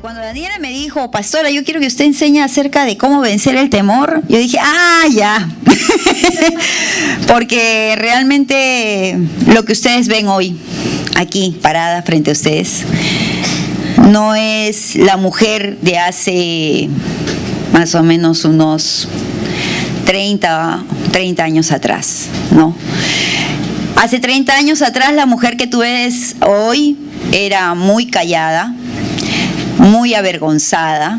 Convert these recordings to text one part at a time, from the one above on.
cuando Daniela me dijo, pastora, yo quiero que usted enseñe acerca de cómo vencer el temor, yo dije, ya. Porque realmente lo que ustedes ven hoy, aquí, parada frente a ustedes, no es la mujer de hace más o menos unos 30 años atrás, ¿no? Hace 30 años atrás la mujer que tú ves hoy era muy callada, muy avergonzada.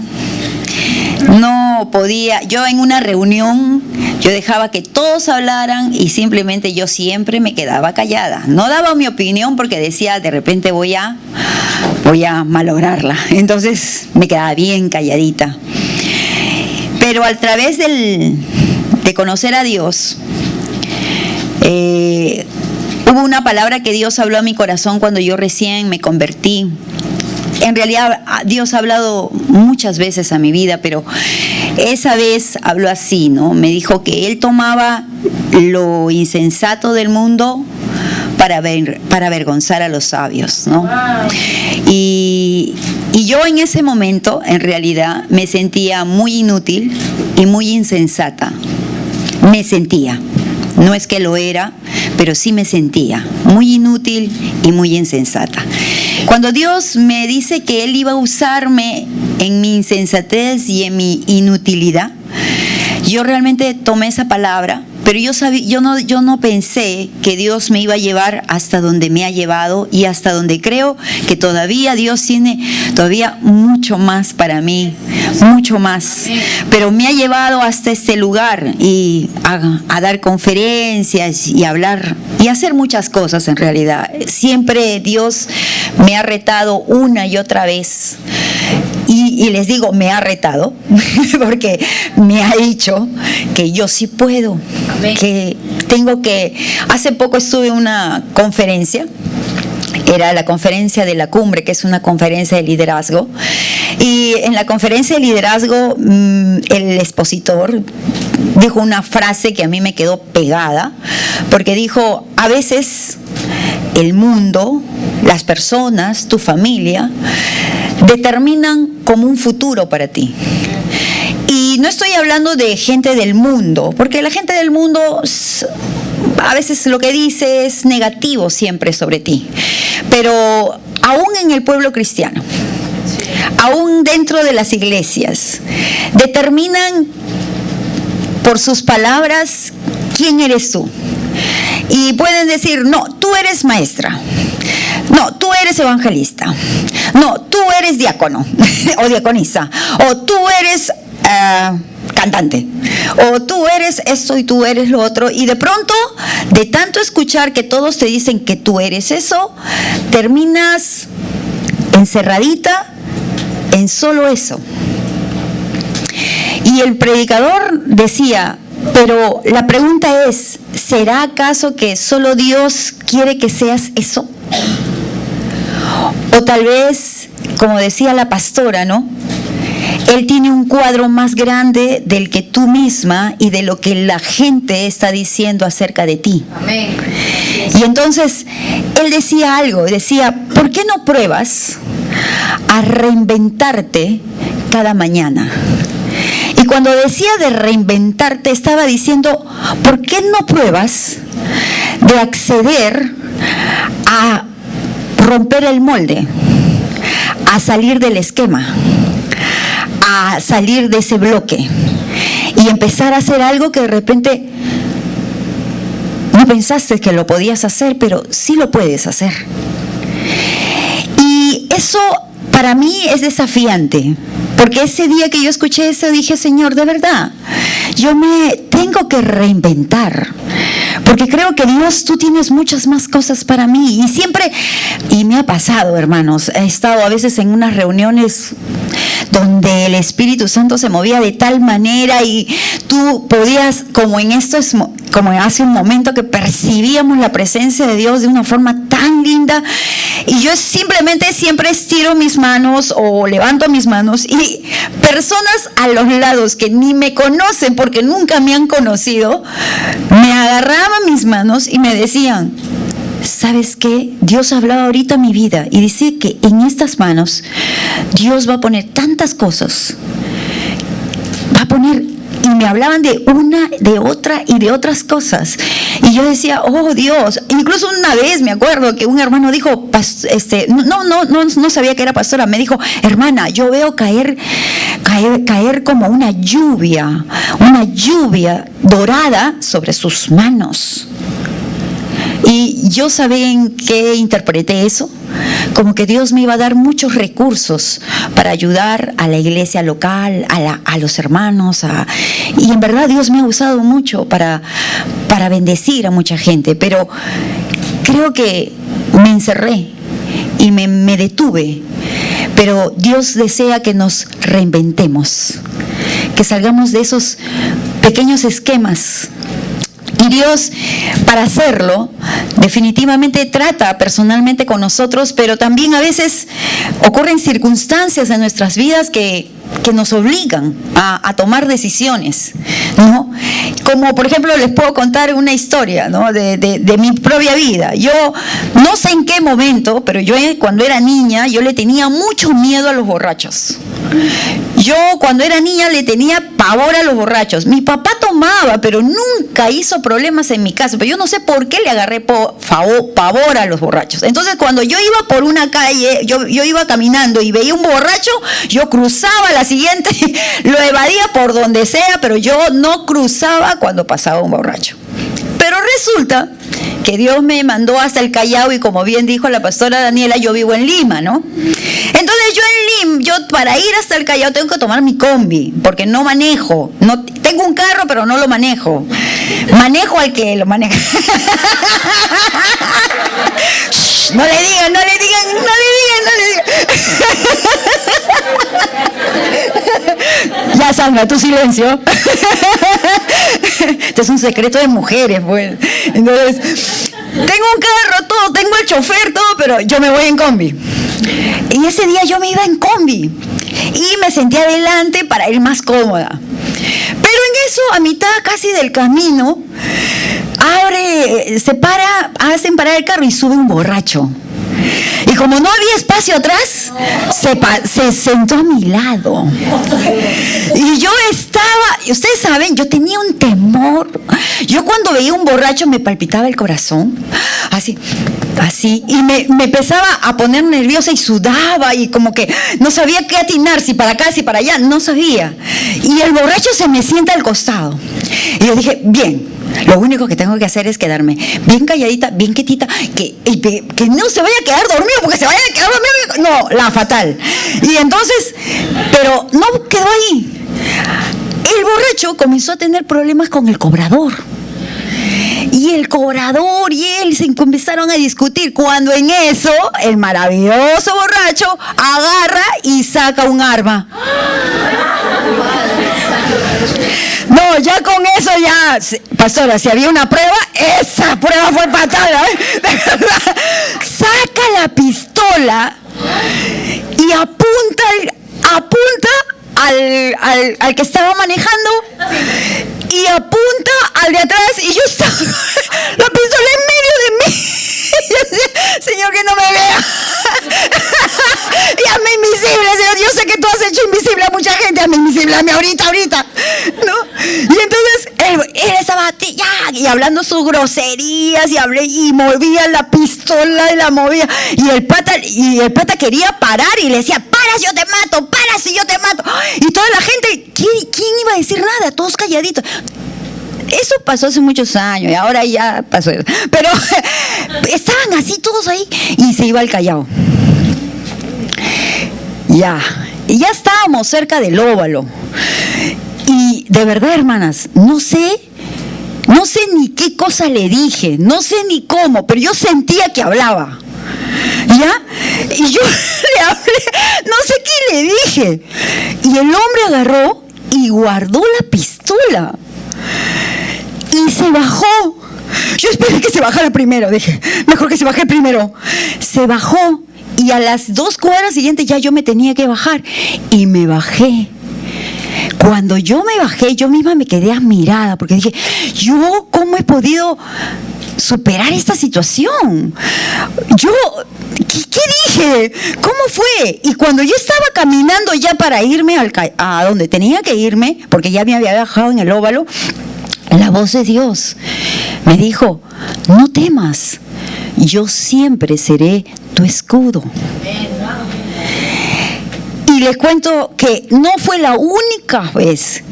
No podía, yo en una reunión, yo dejaba que todos hablaran y simplemente yo siempre me quedaba callada. No daba mi opinión porque decía, de repente voy a malograrla. Entonces me quedaba bien calladita. Pero a través de conocer a Dios, hubo una palabra que Dios habló a mi corazón cuando yo recién me convertí. En realidad Dios ha hablado muchas veces a mi vida, pero esa vez habló así, ¿no? Me dijo que Él tomaba lo insensato del mundo para avergonzar a los sabios, ¿no? Y yo en ese momento, en realidad, me sentía muy inútil y muy insensata. Me sentía. No es que lo era, pero sí me sentía muy inútil y muy insensata. Cuando Dios me dice que Él iba a usarme en mi insensatez y en mi inutilidad, yo realmente tomé esa palabra, pero yo no pensé que Dios me iba a llevar hasta donde me ha llevado y hasta donde creo que todavía Dios tiene todavía mucho más para mí, mucho más. Pero me ha llevado hasta este lugar y a dar conferencias y hablar y hacer muchas cosas en realidad. Siempre Dios me ha retado una y otra vez. Y les digo, me ha retado, porque me ha dicho que yo sí puedo, que tengo que... Hace poco estuve en una conferencia, era la conferencia de la cumbre, que es una conferencia de liderazgo, y en la conferencia de liderazgo el expositor dijo una frase que a mí me quedó pegada, porque dijo, a veces el mundo, las personas, tu familia, determinan como un futuro para ti. Y no estoy hablando de gente del mundo, porque la gente del mundo a veces lo que dice es negativo siempre sobre ti. Pero aún en el pueblo cristiano, aún dentro de las iglesias, determinan por sus palabras quién eres tú. Y pueden decir, no, tú eres maestra, no, tú eres evangelista, no, tú eres diácono o diaconisa, o tú eres cantante, o tú eres esto y tú eres lo otro. Y de pronto, de tanto escuchar que todos te dicen que tú eres eso, terminas encerradita en solo eso. Y el predicador decía, pero la pregunta es, ¿será acaso que solo Dios quiere que seas eso? O tal vez, como decía la pastora, ¿no? Él tiene un cuadro más grande del que tú misma y de lo que la gente está diciendo acerca de ti. Amén. Y entonces, él decía algo, decía, ¿por qué no pruebas a reinventarte cada mañana? Y cuando decía de reinventarte, estaba diciendo, ¿por qué no pruebas de acceder a romper el molde, a salir del esquema, a salir de ese bloque y empezar a hacer algo que de repente no pensaste que lo podías hacer, pero sí lo puedes hacer? Y eso para mí es desafiante, porque ese día que yo escuché eso dije, Señor, de verdad, yo me tengo que reinventar, porque creo que Dios, tú tienes muchas más cosas para mí. Y siempre, y me ha pasado, hermanos, he estado a veces en unas reuniones donde el Espíritu Santo se movía de tal manera y tú podías, como hace un momento que percibíamos la presencia de Dios de una forma tan linda, y yo simplemente siempre estiro mis manos o levanto mis manos y personas a los lados que ni me conocen porque nunca me han conocido, me agarraban mis manos y me decían, ¿sabes qué? Dios ha hablado ahorita en mi vida y dice que en estas manos Dios va a poner tantas cosas. Va a poner, y me hablaban de una, de otra y de otras cosas. Y yo decía, oh Dios. Incluso una vez me acuerdo que un hermano dijo, no sabía que era pastora, me dijo, hermana, yo veo caer como una lluvia dorada sobre sus manos. Y yo sabía en qué interpreté eso, como que Dios me iba a dar muchos recursos para ayudar a la iglesia local, a los hermanos, y en verdad Dios me ha usado mucho para bendecir a mucha gente, pero creo que me encerré y me detuve. Pero Dios desea que nos reinventemos, que salgamos de esos pequeños esquemas. Y Dios, para hacerlo, definitivamente trata personalmente con nosotros, pero también a veces ocurren circunstancias en nuestras vidas que nos obligan a tomar decisiones, ¿no? Como por ejemplo les puedo contar una historia, ¿no? de mi propia vida. Yo no sé en qué momento, pero yo cuando era niña yo le tenía mucho miedo a los borrachos. Yo cuando era niña le tenía pavor a los borrachos. Mi papá tomaba, pero nunca hizo problemas en mi casa. Pero yo no sé por qué le agarré pavor a los borrachos. Entonces cuando yo iba por una calle, yo iba caminando y veía un borracho, yo cruzaba la siguiente, lo evadía por donde sea, pero yo no cruzaba cuando pasaba un borracho. Pero resulta que Dios me mandó hasta el Callao y como bien dijo la pastora Daniela, yo vivo en Lima, ¿no? Entonces yo para ir hasta el Callao tengo que tomar mi combi, porque no manejo. No, tengo un carro, pero no lo manejo. Manejo al que lo maneja. No le digan. Ya, Sandra, tu silencio. Este es un secreto de mujeres, pues. Entonces, tengo un carro, todo, tengo el chofer, todo, pero yo me voy en combi. Y ese día yo me iba en combi y me senté adelante para ir más cómoda. Pero en eso, a mitad casi del camino, hacen parar el carro y sube un borracho. Y como no había espacio atrás, se sentó a mi lado. Y yo ustedes saben, yo tenía un temor. Yo cuando veía un borracho me palpitaba el corazón, así, y me empezaba a poner nerviosa y sudaba y como que no sabía qué atinar, si para acá, si para allá, no sabía. Y el borracho se me sienta al costado. Y yo dije, bien. Lo único que tengo que hacer es quedarme bien calladita, bien quietita, que no se vaya a quedar dormido, porque se vaya a quedar dormido, no, la fatal. Y entonces, pero no quedó ahí. El borracho comenzó a tener problemas con el cobrador. Y el cobrador y él se empezaron a discutir, cuando en eso el maravilloso borracho agarra y saca un arma. No, ya con eso ya, pastora, si había una prueba, esa prueba fue patada, ¿eh? Saca la pistola y apunta al que estaba manejando y apunta al de atrás, y yo estaba la pistola en medio de mí. Señor, que no me vea. Y hazme invisible, Señor. Yo sé que tú has hecho invisible a mucha gente. Hazme invisible a mí ahorita, ¿no? Y entonces él estaba y hablando sus groserías y movía la pistola y la movía. Y el pata quería parar y le decía, para si yo te mato, para si yo te mato. Y toda la gente, ¿quién iba a decir nada? Todos calladitos. Eso pasó hace muchos años y ahora ya pasó. Pero estaban así todos ahí y se iba al Callao. Y ya estábamos cerca del óvalo. Y de verdad, hermanas, no sé ni qué cosa le dije, no sé ni cómo, pero yo sentía que hablaba. ¿Ya? Y yo le hablé, no sé qué le dije. Y el hombre agarró y guardó la pistola. Y se bajó. Yo esperé que se bajara primero, dije, mejor que se baje primero. Se bajó y a las 2 cuadras siguientes ya yo me tenía que bajar. Y me bajé. cuando yo me bajé, yo misma me quedé admirada, porque dije, ¿yo cómo he podido superar esta situación? ¿Qué dije? ¿Cómo fue? Y cuando yo estaba caminando ya para irme a donde tenía que irme, porque ya me había bajado en el óvalo, la voz de Dios me dijo, no temas, yo siempre seré tu escudo. Y les cuento que no fue la única vez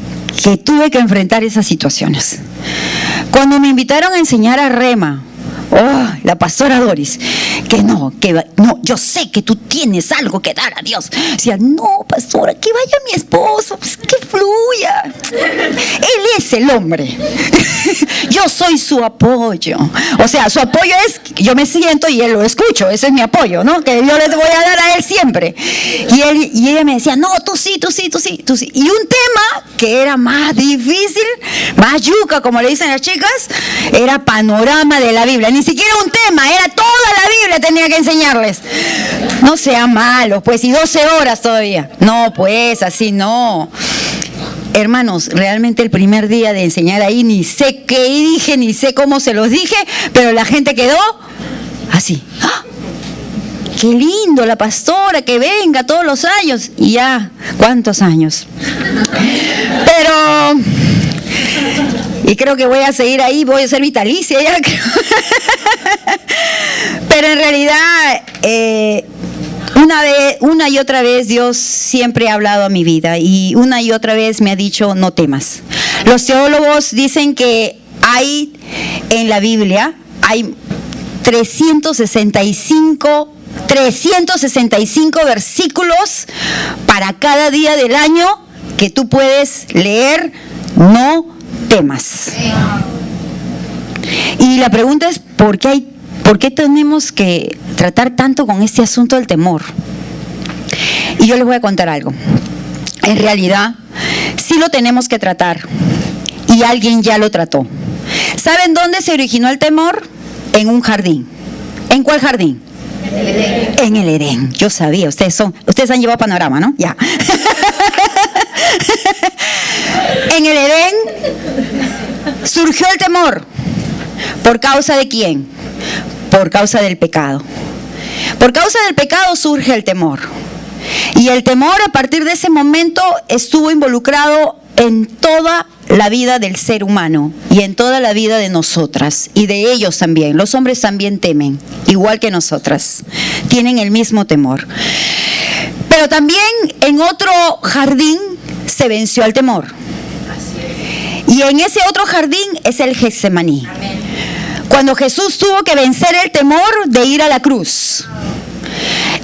que tuve que enfrentar esas situaciones. Cuando me invitaron a enseñar a rema, la pastora Doris, que no, yo sé que tú tienes algo que dar a Dios. Decía, no, pastora, que vaya mi esposo, pues, que fluya. Él es el hombre. Yo soy su apoyo. O sea, su apoyo es, yo me siento y él lo escucho, ese es mi apoyo, ¿no? Que yo les voy a dar a él siempre. Y ella me decía, no, tú sí. Y un tema que era más difícil, más yuca, como le dicen las chicas, era panorama de la Biblia. Ni siquiera un tema, era toda la Biblia tenía que enseñarles. No sean malos, pues, y 12 horas todavía. No, pues, así no. Hermanos, realmente el primer día de enseñar ahí, ni sé qué dije, ni sé cómo se los dije, pero la gente quedó así. ¡Ah! ¡Qué lindo la pastora, que venga todos los años! Y ya, ¿cuántos años? Pero... y creo que voy a seguir ahí, voy a ser vitalicia ya. Pero en realidad, una y otra vez Dios siempre ha hablado a mi vida y una y otra vez me ha dicho, no temas. Los teólogos dicen que hay en la Biblia, hay 365 versículos para cada día del año que tú puedes leer, no temas. Y la pregunta es, ¿por qué tenemos que tratar tanto con este asunto del temor? Y yo les voy a contar algo. En realidad, sí lo tenemos que tratar. Y alguien ya lo trató. ¿Saben dónde se originó el temor? En un jardín. ¿En cuál jardín? En el Edén. Yo sabía, ustedes han llevado panorama, ¿no? Ya. En el Edén surgió el temor. ¿Por causa de quién? Por causa del pecado. Por causa del pecado surge el temor. Y el temor a partir de ese momento estuvo involucrado en toda la vida del ser humano y en toda la vida de nosotras y de ellos también. Los hombres también temen, igual que nosotras. Tienen el mismo temor. Pero también en otro jardín se venció al temor. Y en ese otro jardín es el Getsemaní. Cuando Jesús tuvo que vencer el temor de ir a la cruz.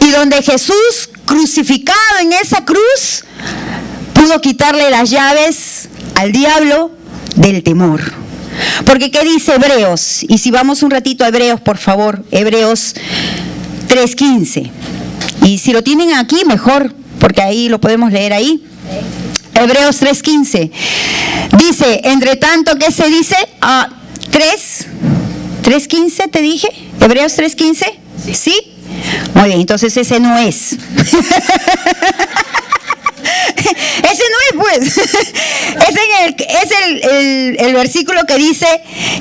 Y donde Jesús, crucificado en esa cruz, pudo quitarle las llaves al diablo del temor. Porque ¿qué dice Hebreos? Y si vamos un ratito a Hebreos, por favor, Hebreos 3:15. Y si lo tienen aquí, mejor, porque ahí lo podemos leer ahí. Hebreos 3:15. Dice, entre tanto, ¿qué se dice? 3:15 te dije. Hebreos 3:15. ¿Sí? Muy bien, entonces ese no es. Ese no es, pues. Es el versículo que dice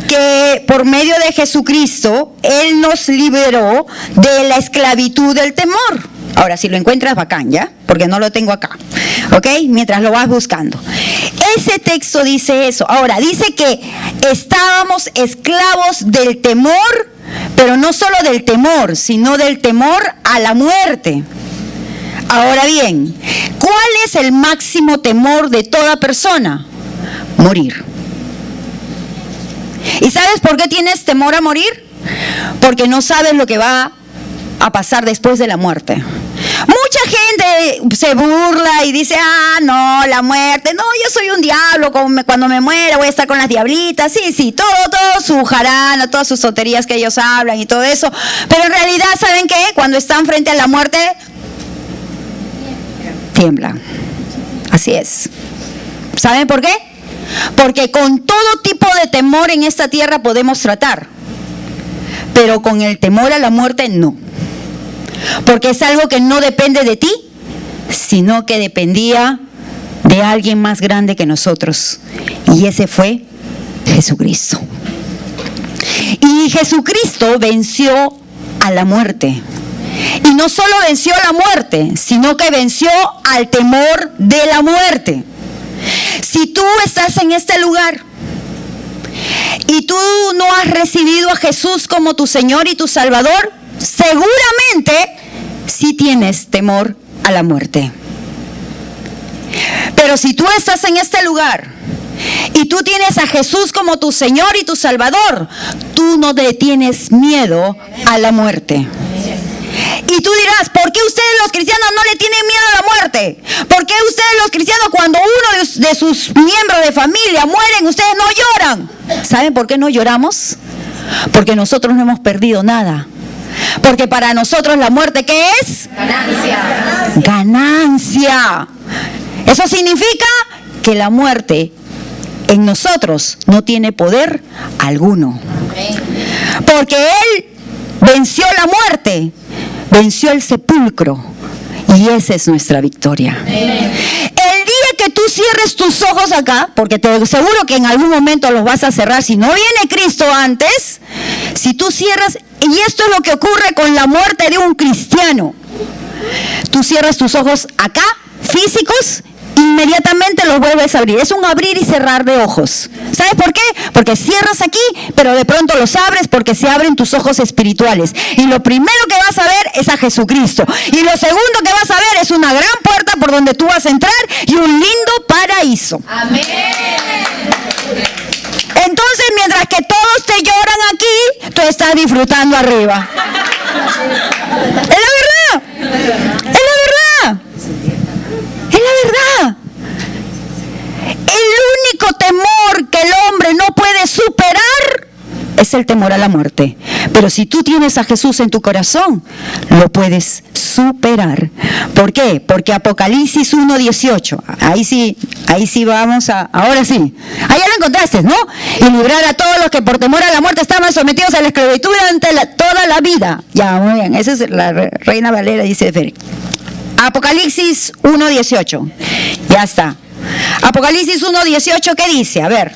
que por medio de Jesucristo Él nos liberó de la esclavitud del temor. Ahora, si lo encuentras, bacán, ¿ya? Porque no lo tengo acá, ¿ok? Mientras lo vas buscando. Ese texto dice eso. Ahora, dice que estábamos esclavos del temor, pero no solo del temor, sino del temor a la muerte. Ahora bien, ¿cuál es el máximo temor de toda persona? Morir. ¿Y sabes por qué tienes temor a morir? Porque no sabes lo que va a pasar después de la muerte. Mucha gente se burla y dice, no, la muerte, no, yo soy un diablo, cuando me muera voy a estar con las diablitas, sí, todo su jarana, todas sus tonterías que ellos hablan y todo eso, pero en realidad, ¿saben qué? Cuando están frente a la muerte, tiemblan. Así es. ¿Saben por qué? Porque con todo tipo de temor en esta tierra podemos tratar, pero con el temor a la muerte no. Porque es algo que no depende de ti, sino que dependía de de alguien más grande que nosotros. Y ese fue Jesucristo. Y Jesucristo venció a la muerte. Y no solo venció a la muerte, sino que venció al temor de la muerte. Si tú estás en este lugar y tú no has recibido a Jesús como tu Señor y tu Salvador, seguramente sí tienes temor a la muerte. Pero si tú estás en este lugar y tú tienes a Jesús como tu Señor y tu Salvador, tú no le tienes miedo a la muerte. Y tú dirás, ¿por qué ustedes los cristianos no le tienen miedo a la muerte? ¿Por qué ustedes los cristianos, cuando uno de sus miembros de familia mueren, ustedes no lloran? ¿Saben por qué no lloramos? Porque nosotros no hemos perdido nada. Porque para nosotros la muerte, ¿qué es? Ganancia. Ganancia. Eso significa que la muerte en nosotros no tiene poder alguno. Porque Él venció la muerte, venció el sepulcro, y esa es nuestra victoria. El día que tú cierres tus ojos acá, porque te aseguro que en algún momento los vas a cerrar si no viene Cristo antes, si tú cierras, y esto es lo que ocurre con la muerte de un cristiano, tú cierras tus ojos acá, físicos, inmediatamente los vuelves a abrir. Es un abrir y cerrar de ojos. ¿Sabes por qué? Porque cierras aquí, pero de pronto los abres porque se abren tus ojos espirituales. Y lo primero que vas a ver es a Jesucristo. Y lo segundo que vas a ver es una gran puerta por donde tú vas a entrar y un lindo paraíso. Amén. Entonces, mientras que todos te lloran aquí, tú estás disfrutando arriba. Es la verdad. Es la verdad. Es la verdad. El único temor que el hombre no puede superar es el temor a la muerte. Pero si tú tienes a Jesús en tu corazón, lo puedes superar. ¿Por qué? Porque Apocalipsis 1:18, ahí sí vamos a, ahora sí. Ahí ya lo encontraste, ¿no? Y librar a todos los que por temor a la muerte estaban sometidos a la esclavitud durante toda la vida. Ya, muy bien, esa es la Reina Valera, dice Fer. Apocalipsis 1:18. Ya está. Apocalipsis 1:18, ¿qué dice? A ver.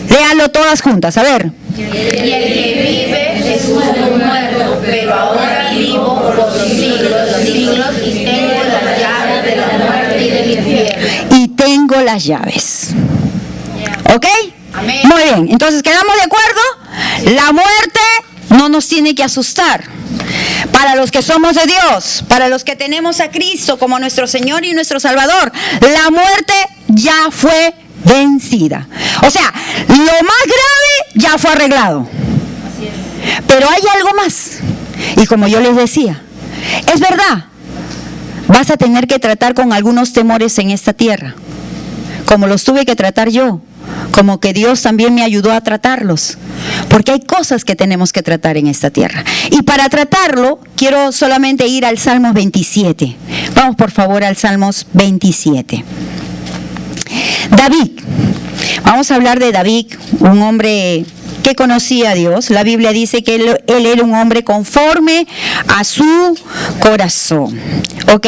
Léanlo todas juntas, a ver. Y el que vive es un muerto, pero ahora vivo por los siglos de los siglos, y tengo las llaves de la muerte y del infierno. Y tengo las llaves. ¿Ok? Amén. Muy bien, entonces quedamos de acuerdo. La muerte no nos tiene que asustar. Para los que somos de Dios, para los que tenemos a Cristo como nuestro Señor y nuestro Salvador, la muerte ya fue vencida. O sea, lo más grave ya fue arreglado. Pero hay algo más. Y como yo les decía, es verdad, vas a tener que tratar con algunos temores en esta tierra, como los tuve que tratar yo, como que Dios también me ayudó a tratarlos, porque hay cosas que tenemos que tratar en esta tierra. Y para tratarlo, quiero solamente ir al Salmos 27. Vamos por favor al Salmos 27. David, vamos a hablar de David, un hombre que conocía a Dios. La Biblia dice que él era un hombre conforme a su corazón. Ok.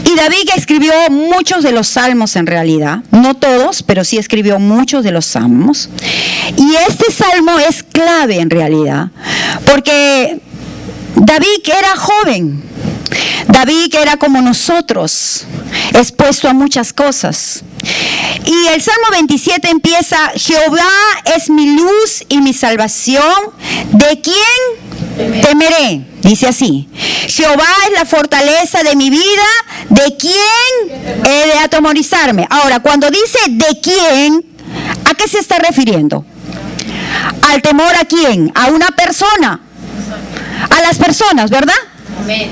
Y David escribió muchos de los salmos en realidad, no todos, pero sí escribió muchos de los salmos. Y este salmo es clave en realidad, porque David era joven, David era como nosotros, expuesto a muchas cosas. Y el Salmo 27 empieza: Jehová es mi luz y mi salvación, ¿de quién temeré? Dice así: Jehová es la fortaleza de mi vida, ¿de quién he de atemorizarme? Ahora, cuando dice ¿de quién?, ¿a qué se está refiriendo? ¿Al temor a quién? A una persona, a las personas, ¿verdad? Amén.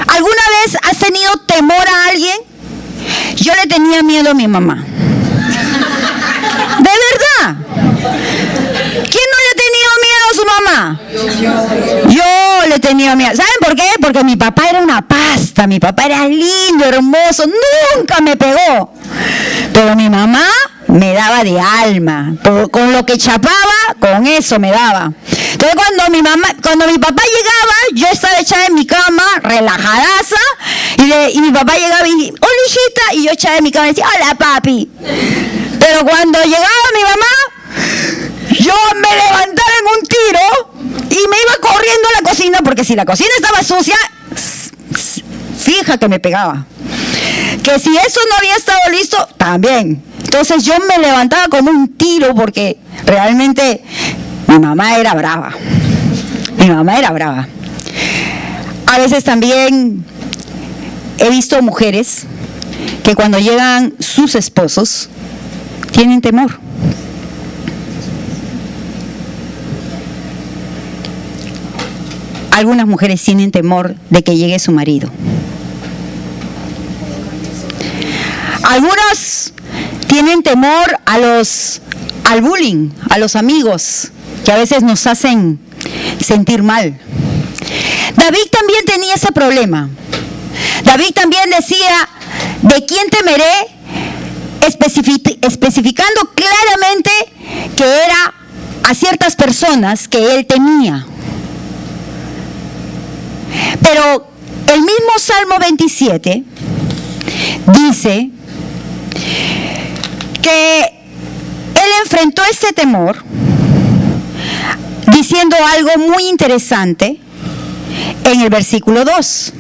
¿Alguna vez has tenido temor a alguien? Yo le tenía miedo a mi mamá. ¿De verdad? ¿Quién no le ha tenido miedo a su mamá? Yo le tenía miedo. ¿Saben por qué? Porque mi papá era una pasta, mi papá era lindo, hermoso, nunca me pegó. Pero mi mamá me daba de alma, con lo que chapaba, con eso me daba. Entonces cuando mi papá llegaba, yo estaba echada en mi cama, relajadaza, Y mi papá llegaba y decía, hola hijita, y yo echaba de mi cama y decía, hola papi. Pero cuando llegaba mi mamá, yo me levantaba en un tiro y me iba corriendo a la cocina, porque si la cocina estaba sucia, fija que me pegaba. Que si eso no había estado listo, también. Entonces yo me levantaba como un tiro porque realmente mi mamá era brava. Mi mamá era brava. A veces también he visto mujeres que cuando llegan sus esposos tienen temor. Algunas mujeres tienen temor de que llegue su marido. Algunos tienen temor al bullying, a los amigos, que a veces nos hacen sentir mal. David también tenía ese problema. David también decía, ¿de quién temeré? Especificando claramente que era a ciertas personas que él temía. Pero el mismo Salmo 27 dice que él enfrentó ese temor diciendo algo muy interesante en el versículo 2.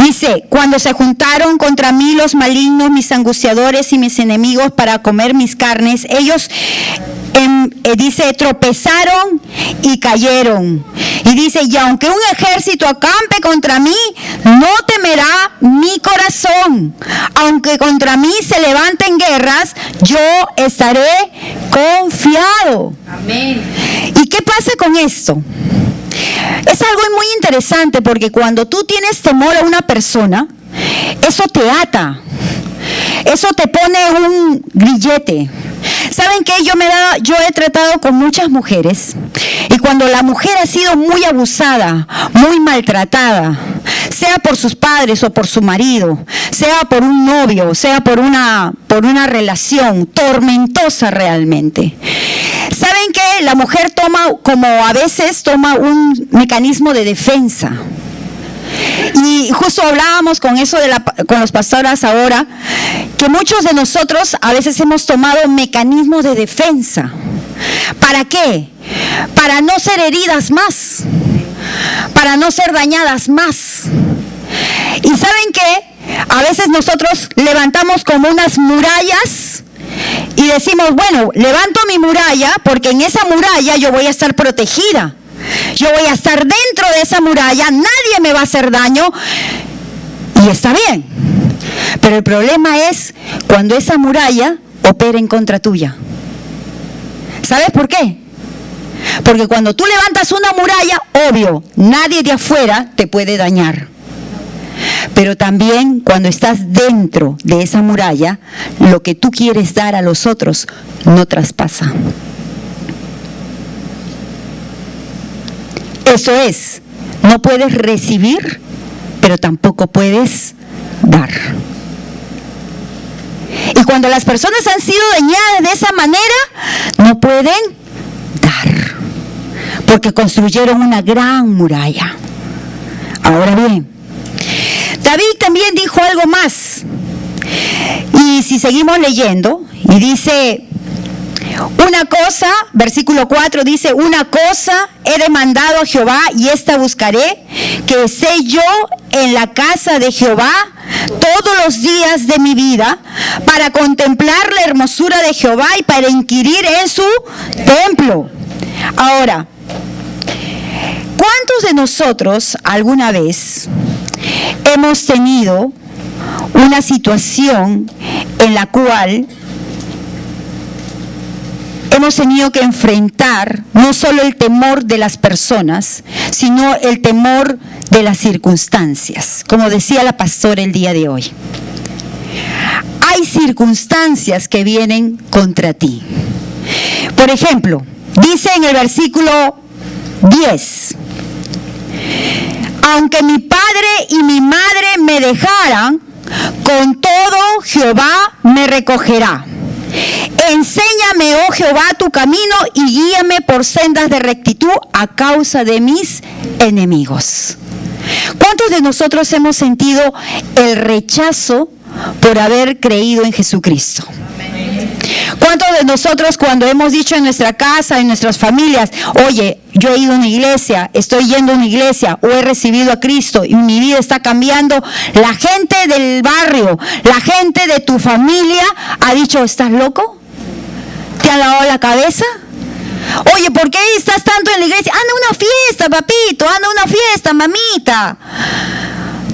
Dice, cuando se juntaron contra mí los malignos, mis angustiadores y mis enemigos para comer mis carnes, ellos, dice, tropezaron y cayeron. Y dice, y aunque un ejército acampe contra mí, no temerá mi corazón. Aunque contra mí se levanten guerras, yo estaré confiado. Amén. ¿Y qué pasa con esto? Es algo muy interesante porque cuando tú tienes temor a una persona, eso te ata, eso te pone un grillete. ¿Saben qué? Yo he tratado con muchas mujeres y cuando la mujer ha sido muy abusada, muy maltratada, sea por sus padres o por su marido, sea por un novio, sea por una relación tormentosa realmente. ¿Saben qué? La mujer a veces toma un mecanismo de defensa. Y justo hablábamos con eso con los pastores ahora, que muchos de nosotros a veces hemos tomado mecanismos de defensa. ¿Para qué? Para no ser heridas más, para no ser dañadas más. ¿Y saben qué? A veces nosotros levantamos como unas murallas y decimos, bueno, levanto mi muralla porque en esa muralla yo voy a estar protegida. Yo voy a estar dentro de esa muralla, nadie me va a hacer daño y está bien. Pero el problema es cuando esa muralla opera en contra tuya. ¿Sabes por qué? Porque cuando tú levantas una muralla, obvio, nadie de afuera te puede dañar. Pero también cuando estás dentro de esa muralla, lo que tú quieres dar a los otros no traspasa. Eso es, no puedes recibir, pero tampoco puedes dar. Y cuando las personas han sido dañadas de esa manera, no pueden dar, porque construyeron una gran muralla. Ahora bien, David también dijo algo más. Y si seguimos leyendo, y dice, una cosa, versículo 4 dice, una cosa he demandado a Jehová y esta buscaré, que esté yo en la casa de Jehová todos los días de mi vida, para contemplar la hermosura de Jehová y para inquirir en su templo. Ahora, ¿cuántos de nosotros alguna vez hemos tenido una situación en la cual hemos tenido que enfrentar no solo el temor de las personas, sino el temor de las circunstancias? Como decía la pastora el día de hoy, hay circunstancias que vienen contra ti. Por ejemplo, dice en el versículo 10, aunque mi padre y mi madre me dejaran, con todo Jehová me recogerá. Enséñame, oh Jehová, tu camino y guíame por sendas de rectitud a causa de mis enemigos. ¿Cuántos de nosotros hemos sentido el rechazo por haber creído en Jesucristo? ¿Cuántos de nosotros cuando hemos dicho en nuestra casa, en nuestras familias, oye, yo he ido a una iglesia, estoy yendo a una iglesia o he recibido a Cristo y mi vida está cambiando? La gente del barrio, la gente de tu familia ha dicho, ¿estás loco? ¿Te ha lavado la cabeza? Oye, ¿por qué estás tanto en la iglesia? Anda a una fiesta, papito, anda a una fiesta, mamita.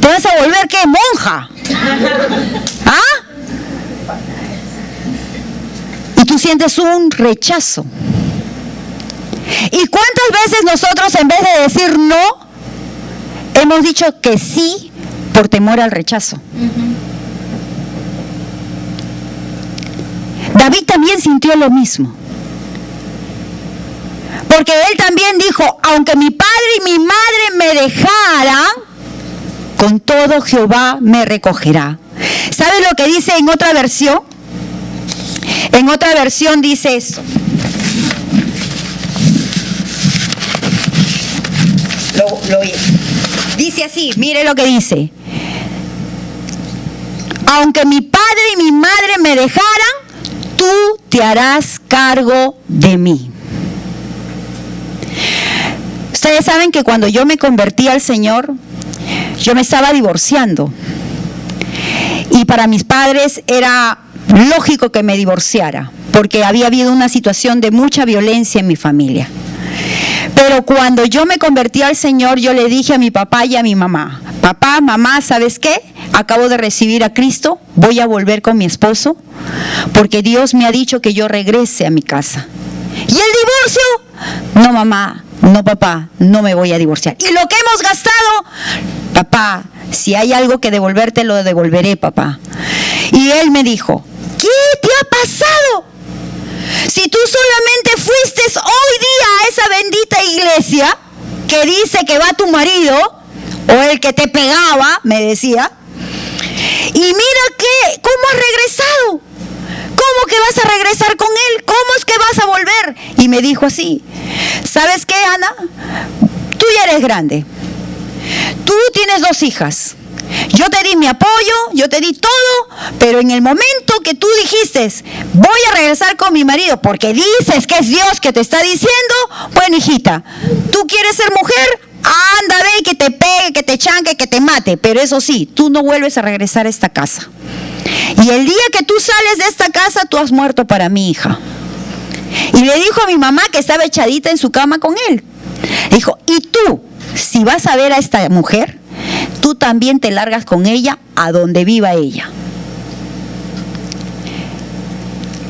¿Te vas a volver qué? ¿Monja? ¿Ah? Y tú sientes un rechazo. ¿Y cuántas veces nosotros en vez de decir no, hemos dicho que sí por temor al rechazo? David también sintió lo mismo. Porque él también dijo, aunque mi padre y mi madre me dejaran, con todo Jehová me recogerá. ¿Sabes lo que dice en otra versión? En otra versión dice esto. Dice así, mire lo que dice. Aunque mi padre y mi madre me dejaran, tú te harás cargo de mí. Ustedes saben que cuando yo me convertí al Señor, yo me estaba divorciando. Y para mis padres era lógico que me divorciara, porque había habido una situación de mucha violencia en mi familia. Pero cuando yo me convertí al Señor, yo le dije a mi papá y a mi mamá, papá, mamá, ¿sabes qué? Acabo de recibir a Cristo, voy a volver con mi esposo, porque Dios me ha dicho que yo regrese a mi casa. ¿Y el divorcio? No, mamá, no, papá, no me voy a divorciar. ¿Y lo que hemos gastado? Papá, si hay algo que devolverte, lo devolveré, papá. Y él me dijo, ¿qué te ha pasado? Si tú solamente fuiste hoy día a esa bendita iglesia que dice que va tu marido, o el que te pegaba, me decía, y mira que, ¿cómo has regresado? ¿Cómo que vas a regresar con él? ¿Cómo es que vas a volver? Y me dijo así, ¿sabes qué, Ana? Tú ya eres grande. Tú tienes 2 hijas. Yo te di mi apoyo, yo te di todo, pero en el momento que tú dijiste, voy a regresar con mi marido, porque dices que es Dios que te está diciendo, bueno, hijita, tú quieres ser mujer, anda, ve y que te pegue, que te chanque, que te mate, pero eso sí, tú no vuelves a regresar a esta casa. Y el día que tú sales de esta casa, tú has muerto para mi hija. Y le dijo a mi mamá, que estaba echadita en su cama con él, dijo, y tú, si vas a ver a esta mujer, tú también te largas con ella a donde viva ella.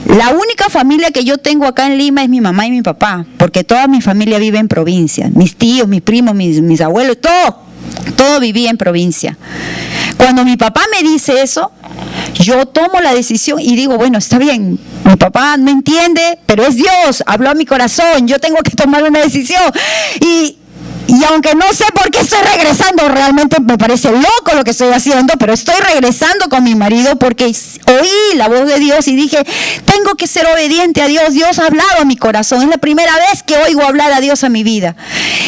La única familia que yo tengo acá en Lima es mi mamá y mi papá, porque toda mi familia vive en provincia. Mis tíos, mis primos, mis abuelos, todo vivía en provincia. Cuando mi papá me dice eso, yo tomo la decisión y digo, bueno, está bien, mi papá no entiende, pero es Dios, habló a mi corazón, yo tengo que tomar una decisión. Y aunque no sé por qué estoy regresando, realmente me parece loco lo que estoy haciendo, pero estoy regresando con mi marido porque oí la voz de Dios y dije, tengo que ser obediente a Dios. Dios ha hablado a mi corazón, es la primera vez que oigo hablar a Dios a mi vida.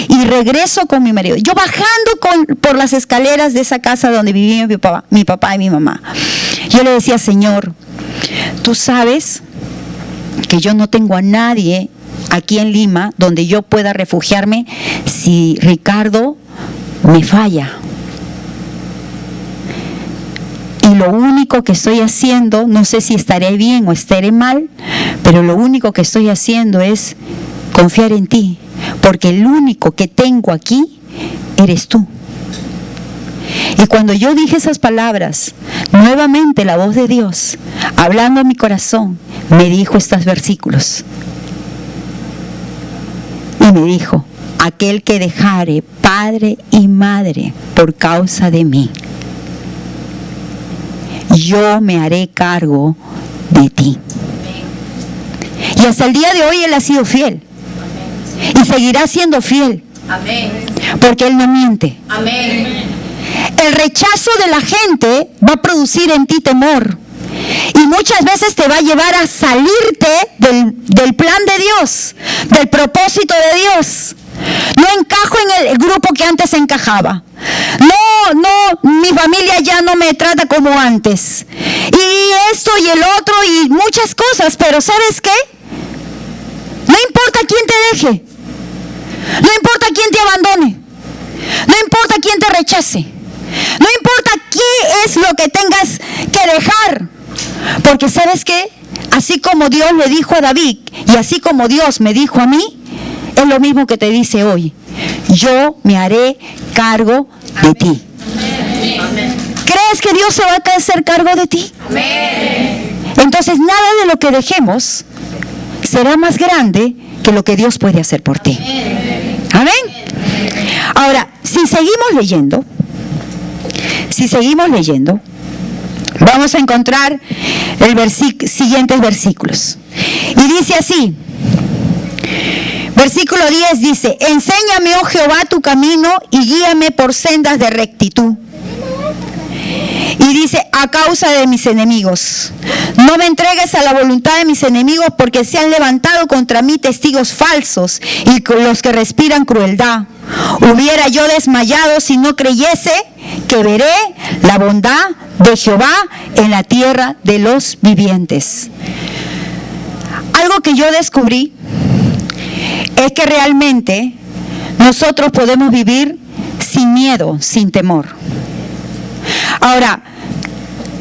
Y regreso con mi marido. Yo bajando por las escaleras de esa casa donde vivía mi papá y mi mamá, yo le decía, Señor, tú sabes que yo no tengo a nadie aquí en Lima donde yo pueda refugiarme si Ricardo me falla. Y lo único que estoy haciendo, no sé si estaré bien o estaré mal, pero lo único que estoy haciendo es confiar en ti, porque el único que tengo aquí eres tú. Y cuando yo dije esas palabras, nuevamente la voz de Dios, hablando a mi corazón, me dijo estos versículos. Y me dijo, aquel que dejare padre y madre por causa de mí, yo me haré cargo de ti. Y hasta el día de hoy Él ha sido fiel. Y seguirá siendo fiel. Porque Él no miente. El rechazo de la gente va a producir en ti temor. Y muchas veces te va a llevar a salirte del plan de Dios, del propósito de Dios. No encajo en el grupo que antes encajaba. No, mi familia ya no me trata como antes. Y esto y el otro y muchas cosas, pero ¿sabes qué? No importa quién te deje. No importa quién te abandone. No importa quién te rechace. No importa qué es lo que tengas que dejar. Porque ¿sabes qué? Así como Dios le dijo a David y así como Dios me dijo a mí, es lo mismo que te dice hoy. Yo me haré cargo de ti. ¿Crees que Dios se va a hacer cargo de ti? Entonces nada de lo que dejemos será más grande que lo que Dios puede hacer por ti. Amén. Ahora, si seguimos leyendo, vamos a encontrar siguientes versículos. Y dice así, versículo 10 dice: enséñame, oh Jehová, tu camino y guíame por sendas de rectitud. Y dice: a causa de mis enemigos, no me entregues a la voluntad de mis enemigos, porque se han levantado contra mí testigos falsos y los que respiran crueldad. Hubiera yo desmayado si no creyese que veré la bondad de Jehová en la tierra de los vivientes. Algo que yo descubrí es que realmente nosotros podemos vivir sin miedo, sin temor. Ahora,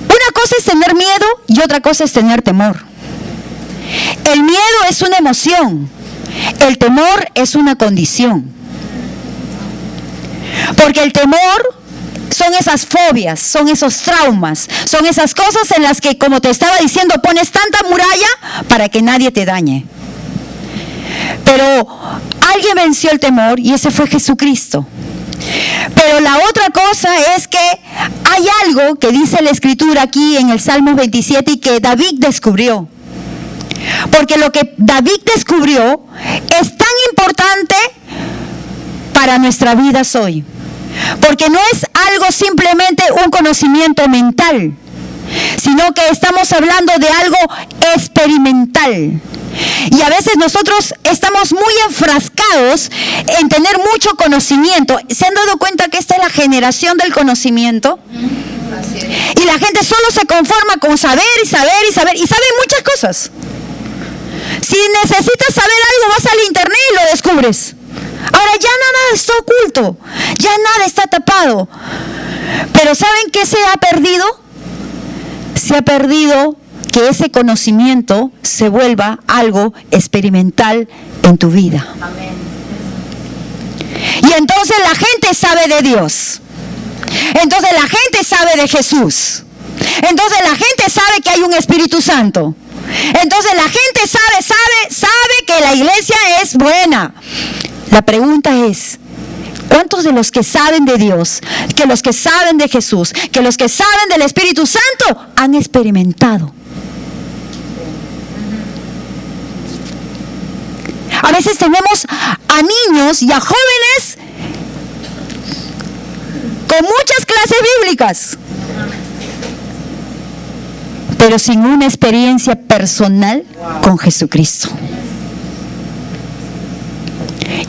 una cosa es tener miedo y otra cosa es tener temor. El miedo es una emoción, el temor es una condición. Porque el temor son esas fobias, son esos traumas, son esas cosas en las que, como te estaba diciendo, pones tanta muralla para que nadie te dañe. Pero alguien venció el temor y ese fue Jesucristo. Pero la otra cosa es que hay algo que dice la Escritura aquí en el Salmo 27 y que David descubrió. Porque lo que David descubrió es tan importante para nuestra vida hoy. Porque no es algo simplemente un conocimiento mental, sino que estamos hablando de algo experimental. Y a veces nosotros estamos muy enfrascados en tener mucho conocimiento. ¿Se han dado cuenta que esta es la generación del conocimiento? Y la gente solo se conforma con saber y saber y saber, y sabe muchas cosas. Si necesitas saber algo, vas al internet y lo descubres. Ahora ya nada está oculto, ya nada está tapado. Pero ¿saben qué se ha perdido? Se ha perdido que ese conocimiento se vuelva algo experimental en tu vida. Amén. Y entonces la gente sabe de Dios. Entonces la gente sabe de Jesús. Entonces la gente sabe que hay un Espíritu Santo. Entonces la gente sabe que la iglesia es buena. La pregunta es: ¿cuántos de los que saben de Dios, que los que saben de Jesús, que los que saben del Espíritu Santo han experimentado? A veces tenemos a niños y a jóvenes con muchas clases bíblicas, pero sin una experiencia personal con Jesucristo.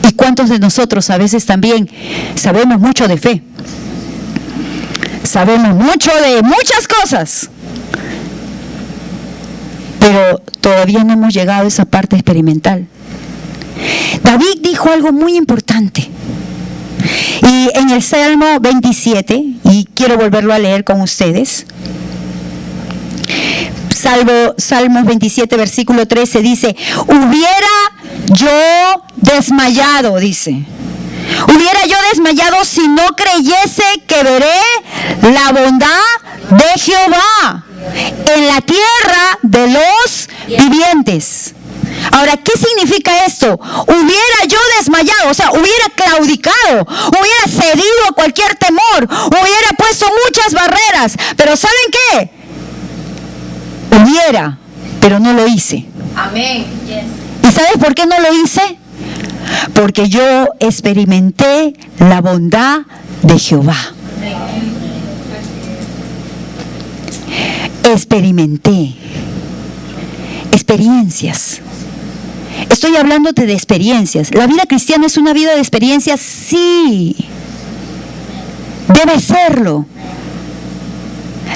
¿Y cuántos de nosotros a veces también sabemos mucho de fe? Sabemos mucho de muchas cosas, pero todavía no hemos llegado a esa parte experimental. David dijo algo muy importante. Y en el Salmo 27, y quiero volverlo a leer con ustedes, Salmos 27, versículo 13, dice: hubiera yo desmayado, dice. Hubiera yo desmayado si no creyese que veré la bondad de Jehová en la tierra de los vivientes. Ahora, ¿qué significa esto? Hubiera yo desmayado, o sea, hubiera claudicado, hubiera cedido a cualquier temor, hubiera puesto muchas barreras, pero ¿saben qué? Hubiera, pero no lo hice. Amén. ¿Y sabes por qué no lo hice? Porque yo experimenté la bondad de Jehová. Experimenté experiencias Estoy hablándote de experiencias. ¿La vida cristiana es una vida de experiencias? Sí. Debe serlo.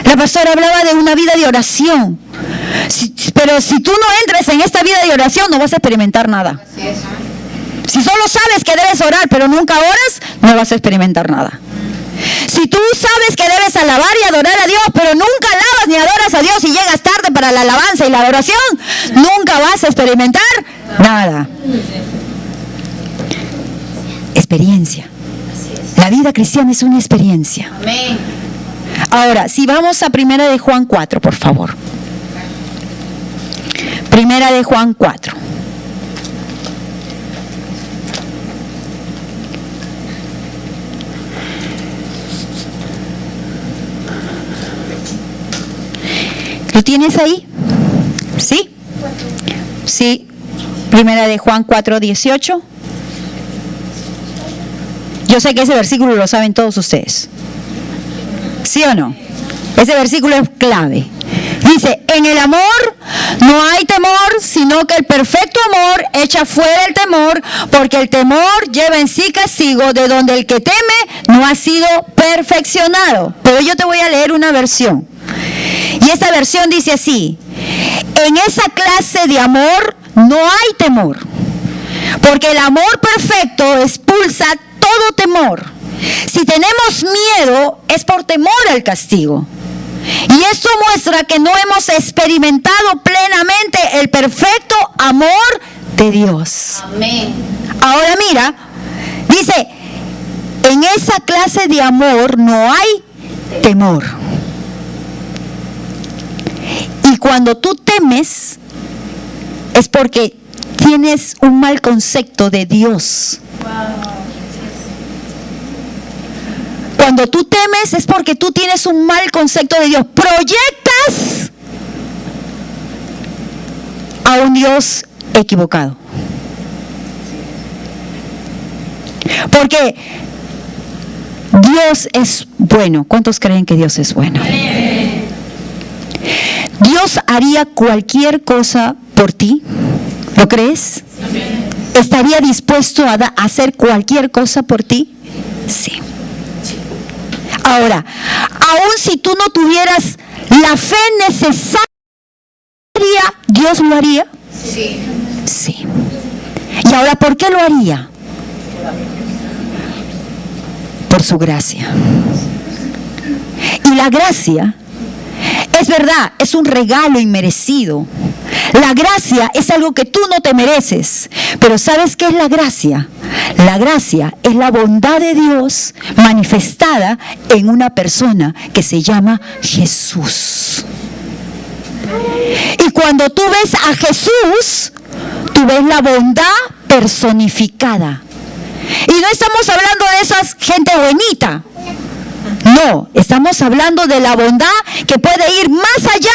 La pastora hablaba de una vida de oración. Pero si tú no entras en esta vida de oración, no vas a experimentar nada. Si solo sabes que debes orar, pero nunca oras, no vas a experimentar nada. Si tú sabes que debes alabar y adorar a Dios, pero nunca alabas ni adoras a Dios y llegas tarde para la alabanza y la adoración, nunca vas a experimentar nada. Experiencia. La vida cristiana es una experiencia. Amén. Ahora, si vamos a 1 de Juan 4, por favor. 1 de Juan 4. ¿Lo tienes ahí? ¿Sí? Sí. 1 de Juan 4, 18. Yo sé que ese versículo lo saben todos ustedes. ¿Sí o no? Ese versículo es clave. Dice, en el amor no hay temor, sino que el perfecto amor echa fuera el temor, porque el temor lleva en sí castigo, de donde el que teme no ha sido perfeccionado. Pero yo te voy a leer una versión. Y esta versión dice así: en esa clase de amor no hay temor, porque el amor perfecto expulsa todo temor. Si tenemos miedo, es por temor al castigo. Y esto muestra que no hemos experimentado plenamente el perfecto amor de Dios. Amén. Ahora mira, dice, en esa clase de amor no hay temor. Y cuando tú temes, es porque tienes un mal concepto de Dios. Cuando tú temes es porque tú tienes un mal concepto de Dios. Proyectas a un Dios equivocado. Porque Dios es bueno. ¿Cuántos creen que Dios es bueno? Dios haría cualquier cosa por ti. ¿Lo crees? ¿Estaría dispuesto a hacer cualquier cosa por ti? Sí. Ahora, aun si tú no tuvieras la fe necesaria, ¿Dios lo haría? Sí. Sí. Y ahora, ¿por qué lo haría? Por su gracia. Y la gracia, es verdad, es un regalo inmerecido. La gracia es algo que tú no te mereces. Pero ¿sabes qué es la gracia? La gracia es la bondad de Dios manifestada en una persona que se llama Jesús. Y cuando tú ves a Jesús, tú ves la bondad personificada. Y no estamos hablando de esa gente buenita. No, estamos hablando de la bondad que puede ir más allá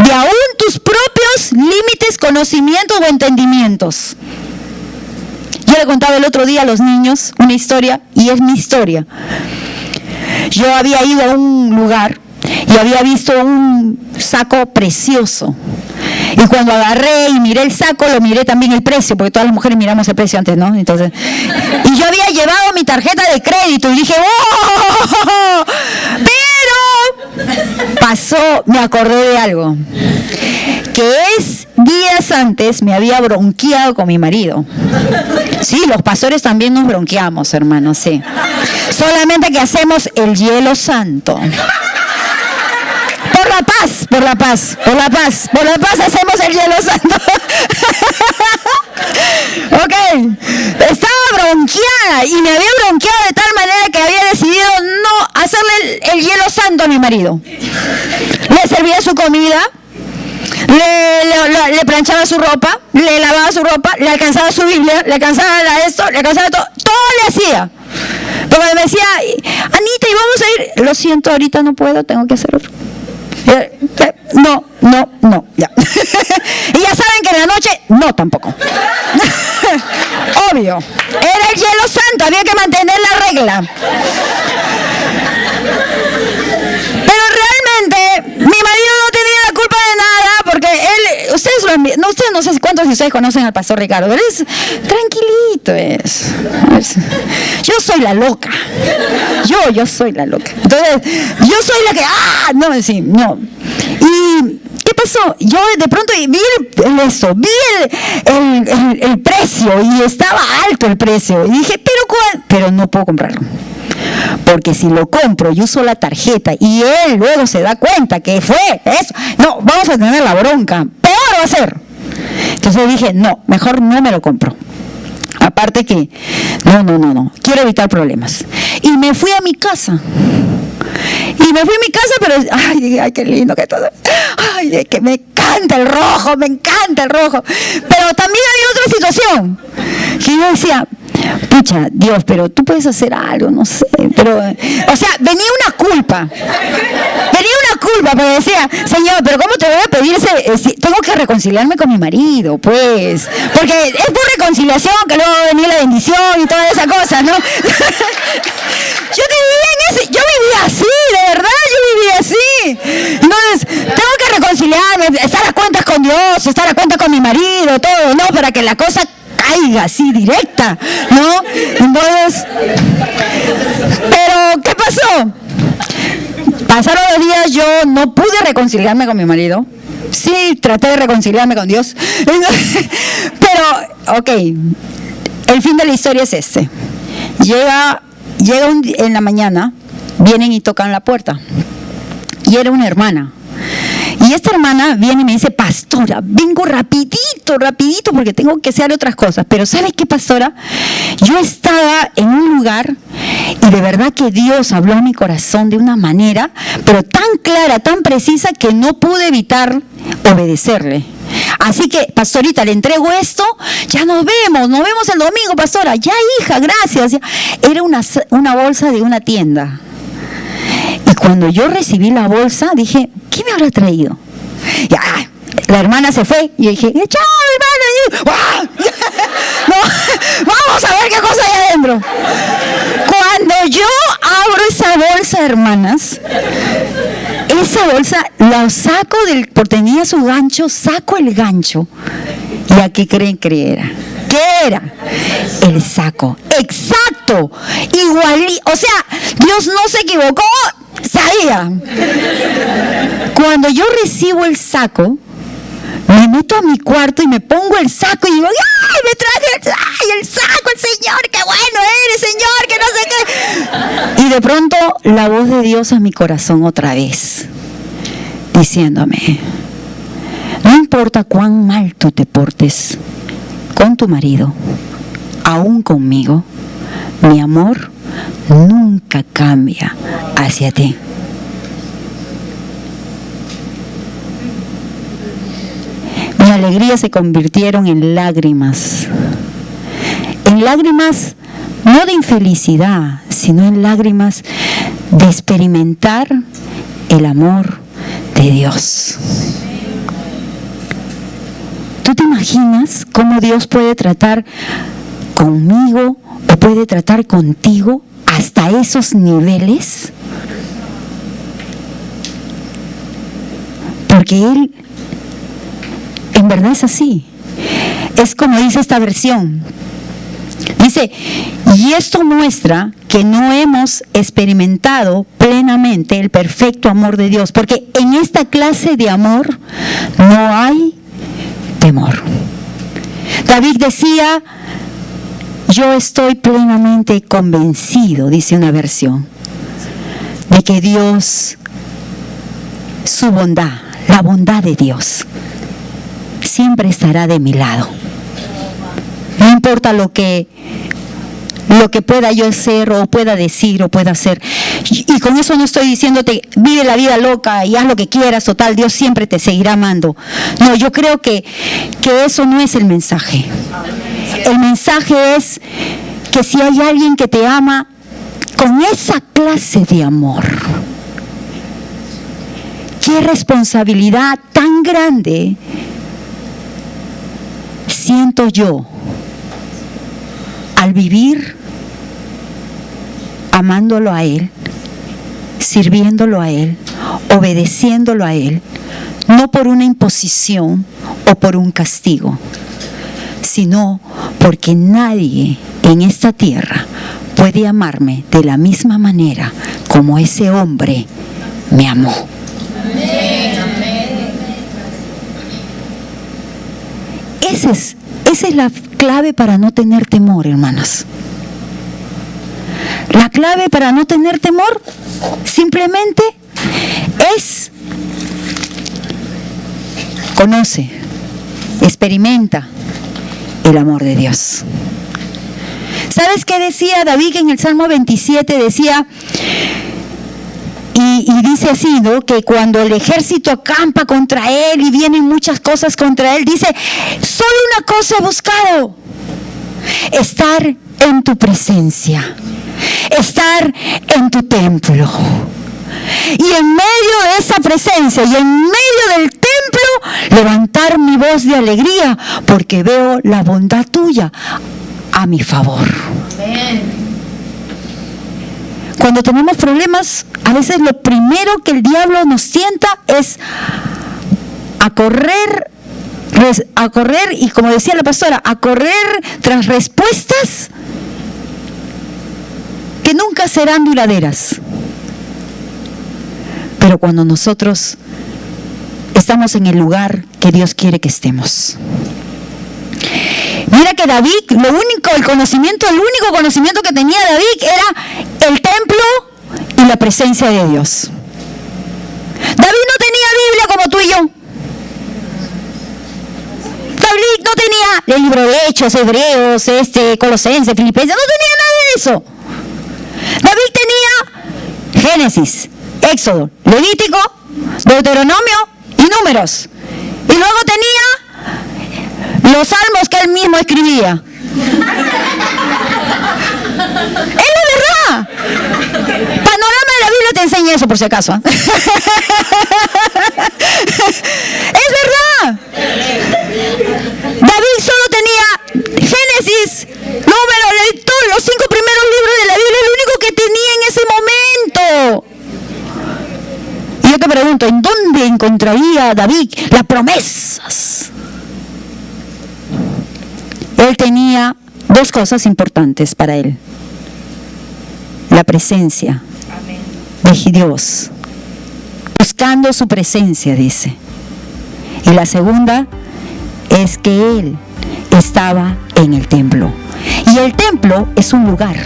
de aún tus propios límites, conocimientos o entendimientos. Yo le contaba el otro día a los niños una historia, y es mi historia. Yo había ido a un lugar y había visto un saco precioso. Y cuando agarré y miré el saco, lo miré también el precio, porque todas las mujeres miramos el precio antes, ¿no? Entonces, y yo había llevado mi tarjeta de crédito y dije, ¡oh! Pero pasó, me acordé de algo, que días antes me había bronqueado con mi marido. Sí, los pastores también nos bronqueamos, hermanos, sí. Solamente que hacemos el hielo santo. Por la paz, por la paz, por la paz, por la paz hacemos el hielo santo. Ok, estaba bronqueada y me había bronqueado de tal manera que había decidido no hacerle el hielo santo a mi marido. Le servía su comida, le planchaba su ropa, le lavaba su ropa, le alcanzaba su Biblia, le alcanzaba esto, le alcanzaba todo le hacía. Pero me decía, Anita, ¿y vamos a ir? Lo siento, ahorita no puedo, tengo que hacer otro. No, ya. Y ya saben que en la noche, no tampoco. Obvio. Era el hielo santo, había que mantener la regla. Pero realmente, mi marido no tenía la culpa de nada, porque él, ustedes no sé cuántos si ustedes conocen al pastor Ricardo, pero es tranquilito, yo soy la loca. Yo soy la loca. Entonces, yo soy la que, no. Y ¿qué pasó? Yo de pronto vi el precio y estaba alto el precio. Y dije, pero no puedo comprarlo. Porque si lo compro y uso la tarjeta y él luego se da cuenta que fue eso, no, vamos a tener la bronca. Peor va a ser. Entonces dije, no, mejor no me lo compro. Aparte que, no, quiero evitar problemas. Y me fui a mi casa. Pero, ay, qué lindo que todo. Ay, que me encanta el rojo. Pero también había otra situación. Que yo decía, pucha, Dios, pero tú puedes hacer algo, no sé. Pero, o sea, venía una culpa. Porque decía, Señor, pero ¿cómo te voy a pedir tengo que reconciliarme con mi marido, pues? Porque es por reconciliación que luego va a venir la bendición y todas esas cosas, ¿no? Yo vivía así, de verdad, Entonces, tengo que reconciliarme, estar a cuentas con Dios, estar a cuentas con mi marido, todo, ¿no? Para que la cosa caiga así directa, ¿no? Entonces, pero ¿qué pasó? Pasaron los días, yo no pude reconciliarme con mi marido. Sí, traté de reconciliarme con Dios. Pero, ok, el fin de la historia es este. Llega en la mañana, vienen y tocan la puerta. Y era una hermana. Y esta hermana viene y me dice, pastora, vengo rapidito, porque tengo que hacer otras cosas. Pero ¿sabes qué, pastora? Yo estaba en un lugar y de verdad que Dios habló a mi corazón de una manera, pero tan clara, tan precisa, que no pude evitar obedecerle. Así que, pastorita, le entrego esto, ya nos vemos el domingo, pastora. Ya, hija, gracias. Era una bolsa de una tienda. Y cuando yo recibí la bolsa, dije, ¿qué me habrá traído? Ya, la hermana se fue y dije, ¡chao, hermana! No, vamos a ver qué cosa hay adentro. Cuando yo abro esa bolsa, hermanas, esa bolsa la saco porque tenía su gancho, saco el gancho. ¿Y a qué creen que era? ¿Qué era? El saco. ¡Exacto! Igualito. O sea, Dios no se equivocó, sabía. Cuando yo recibo el saco, me meto a mi cuarto y me pongo el saco y digo, ¡ay, me traje el saco, el Señor! ¡Qué bueno eres, Señor! ¡Que no sé qué! Y de pronto la voz de Dios a mi corazón otra vez, diciéndome, no importa cuán mal tú te portes con tu marido, aún conmigo, mi amor nunca cambia hacia ti. Mi alegría se convirtieron en lágrimas no de infelicidad, sino en lágrimas de experimentar el amor de Dios. ¿Tú te imaginas cómo Dios puede tratar conmigo o puede tratar contigo hasta esos niveles? Porque Él en verdad es así. Es como dice esta versión. Dice, y esto muestra que no hemos experimentado plenamente el perfecto amor de Dios, porque en esta clase de amor no hay temor. David decía, yo estoy plenamente convencido, dice una versión, de que Dios, su bondad, la bondad de Dios, siempre estará de mi lado. No importa lo que pueda yo hacer o pueda decir o pueda hacer. Y con eso no estoy diciéndote, vive la vida loca y haz lo que quieras, total, Dios siempre te seguirá amando. No, yo creo que eso no es el mensaje. El mensaje es que si hay alguien que te ama con esa clase de amor, qué responsabilidad tan grande siento yo al vivir amándolo a Él, sirviéndolo a Él, obedeciéndolo a Él, no por una imposición o por un castigo, sino porque nadie en esta tierra puede amarme de la misma manera como ese hombre me amó. Esa es la clave para no tener temor, hermanas. La clave para no tener temor simplemente es: conoce, experimenta el amor de Dios. ¿Sabes qué decía David en el Salmo 27? Decía, y dice así, ¿no? Que cuando el ejército acampa contra él y vienen muchas cosas contra él, dice: solo una cosa he buscado, estar en tu presencia, estar en tu templo. Y en medio de esa presencia y en medio del templo, levantar mi voz de alegría, porque veo la bondad tuya a mi favor. Amén. Cuando tenemos problemas, a veces lo primero que el diablo nos tienta es a correr, y como decía la pastora, a correr tras respuestas que nunca serán duraderas. Pero cuando nosotros estamos en el lugar que Dios quiere que estemos. Mira que David, el único conocimiento que tenía David era el templo y la presencia de Dios. David no tenía Biblia como tú y yo. David no tenía el libro de Hechos, Hebreos, Colosenses, Filipenses, no tenía nada de eso. David tenía Génesis, Éxodo, Levítico, Deuteronomio y Números. Y luego tenía los salmos que él mismo escribía. Es la verdad. Panorama de la Biblia te enseña eso, por si acaso. Es verdad. David solo tenía Génesis, Números, todos los 5 primeros libros de la Biblia, es lo único que tenía en ese momento. Y yo te pregunto, ¿en dónde encontraría David las promesas? Él tenía 2 cosas importantes para él: la presencia de Dios, buscando su presencia, dice. Y la segunda es que él estaba en el templo. Y el templo es un lugar.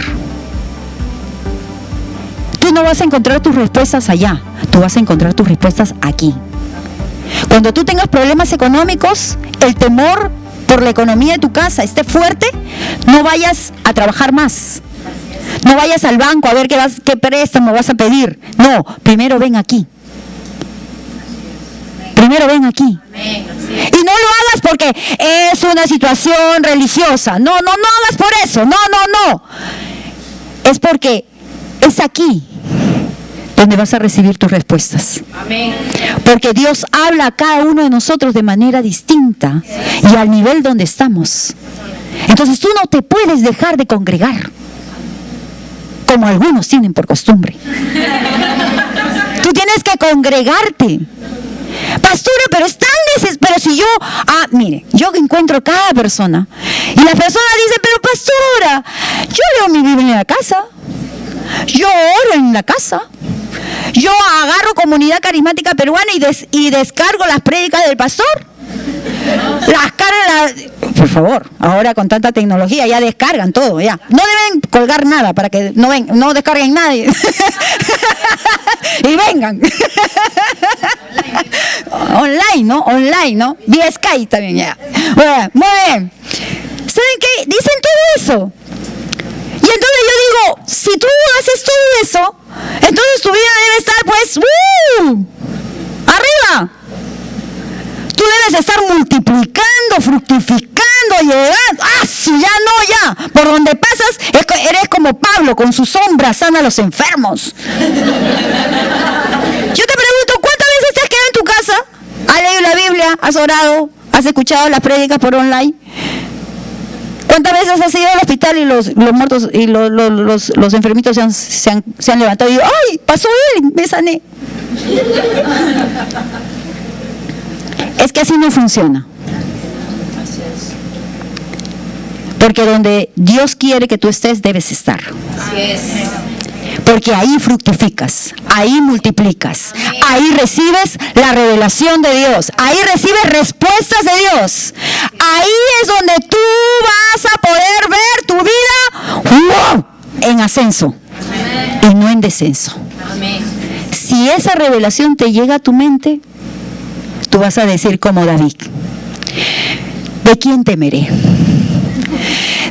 Tú no vas a encontrar tus respuestas allá, tú vas a encontrar tus respuestas aquí. Cuando tú tengas problemas económicos, el temor por la economía de tu casa esté fuerte, no vayas a trabajar más. No vayas al banco a ver qué préstamo vas a pedir. No, primero ven aquí. Primero ven aquí. Y no lo hagas porque es una situación religiosa. No hagas por eso. No. Es porque es aquí donde vas a recibir tus respuestas. Amén. Porque Dios habla a cada uno de nosotros de manera distinta y al nivel donde estamos. Entonces tú no te puedes dejar de congregar, como algunos tienen por costumbre. Tú tienes que congregarte. Pastora, pero es tan desesperado. Si yo, mire, yo encuentro cada persona y la persona dice: pero pastora, yo leo mi Biblia en la casa, yo oro en la casa, yo agarro Comunidad Carismática Peruana y descargo las prédicas del pastor. Las cargan, por favor, ahora con tanta tecnología ya descargan todo, ya. No deben colgar nada para que no descarguen nadie. Y vengan. Online, ¿no? Vía Skype también, ya. Bueno, muy bien. ¿Saben qué? Dicen todo eso. Y entonces yo digo, si tú haces todo eso, entonces tu vida debe estar pues arriba. Tú debes estar multiplicando, fructificando, llegando. Ya. Por donde pasas, eres como Pablo, con su sombra sana a los enfermos. Yo te pregunto, ¿cuántas veces te has quedado en tu casa? ¿Has leído la Biblia? ¿Has orado? ¿Has escuchado las prédicas por online? ¿Cuántas veces has ido al hospital y los muertos y los enfermitos se han levantado y digo: ¡ay, pasó él! Me sané. Es que así no funciona. Porque donde Dios quiere que tú estés, debes estar. Así es. Porque ahí fructificas, ahí multiplicas, ahí recibes la revelación de Dios, ahí recibes respuestas de Dios. Ahí es donde tú vas a poder ver tu vida ¡wow!, en ascenso y no en descenso. Amén. Si esa revelación te llega a tu mente, tú vas a decir como David: ¿de quién temeré?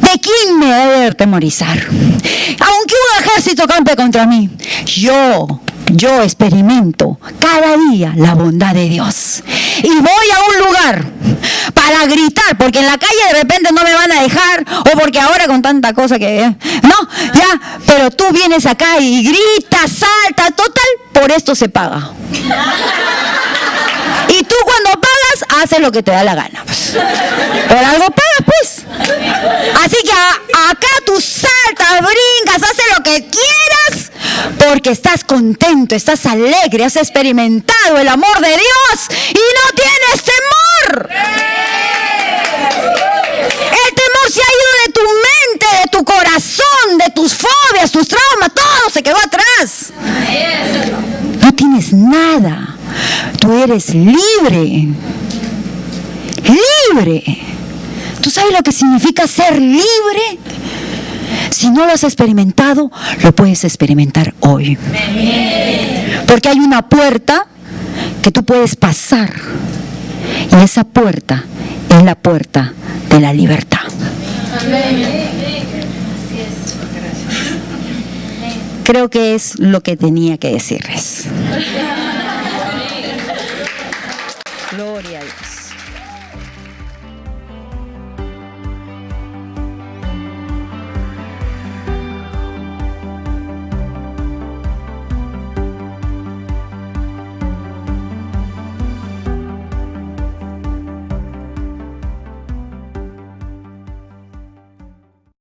¿De quién me he de atemorizar? Aunque un ejército campe contra mí, yo experimento cada día la bondad de Dios. Y voy a un lugar para gritar, porque en la calle de repente no me van a dejar, o porque ahora con tanta cosa que... No, ya, pero tú vienes acá y gritas, saltas, total, por esto se paga. Y tú cuando pagas, haces lo que te da la gana. Pues. Por algo pagas, pues. Así que acá tú saltas, brincas, haces lo que quieras, porque estás contento, estás alegre, has experimentado el amor de Dios y no tienes temor. El temor se ha ido de tu mente, de tu corazón, de tus fobias, tus traumas, todo se quedó atrás. No tienes nada. Tú eres libre. Libre. ¿Tú sabes lo que significa ser libre? Si no lo has experimentado, lo puedes experimentar hoy. Porque hay una puerta que tú puedes pasar. Y esa puerta es la puerta de la libertad. Creo que es lo que tenía que decirles. Gloria a Dios.